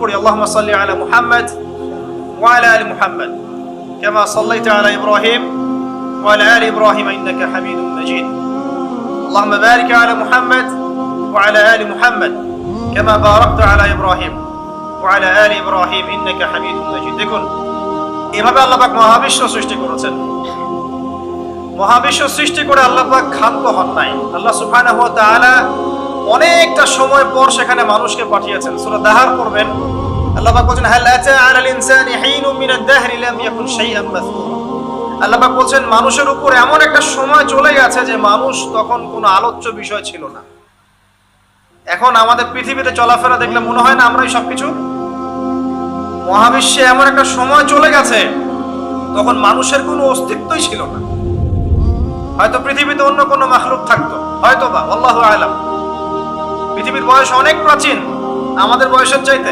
পড়ি আল্লাহুম্মা সাল্লি আলা মুহাম্মাদ ওয়া আলা আলি মুহাম্মাদ কামা সাল্লাইতা আলা ইব্রাহিম ওয়া আলা আলি ইব্রাহিম ইন্নাকা হামিদুম মাজিদ। আল্লাহুম্মা বারিক আলা মুহাম্মাদ ওয়া আলা আলি মুহাম্মাদ কামা বারাকতা আলা ইব্রাহিম ওয়া আলা আলি ইব্রাহিম ইন্নাকা হামিদুম মাজিদ। দেখুন এভাবে আল্লাহ পাক মহাবিশ্ব সৃষ্টি করেছেন। মহাবিশ্ব সৃষ্টি করে আল্লাহ পাক ক্ষান্ত হন নাই। আল্লাহ সুবহানাহু ওয়া তাআলা অনেকটা সময় পর সেখানে মানুষকে পাঠিয়েছেন। সূরা দাহর পড়বেন, আল্লাহ পাক বলেন হাল আতা আলাল ইনসানি হিনুম মিনাদ দাহরি লাম ইয়াকুন শাইআন মাযকুরা। আল্লাহ পাক বলেন মানুষের উপর এমন একটা সময় চলে গেছে যে মানুষ তখন কোনো আলোচ্য বিষয় ছিল না। এখন আমাদের পৃথিবীতে চলাফেরা দেখলে মনে হয় না আমরাই সবকিছু। মহাবিশ্বে এমন একটা সময় চলে গেছে তখন মানুষের কোনো অস্তিত্বই ছিল না। হয়তো পৃথিবীতে অন্য কোনো মাখলুক থাকতো, হয়তো বা, আল্লাহু আ'লাম। পৃথিবীর বয়স অনেক প্রাচীন আমাদের বয়সের চাইতে।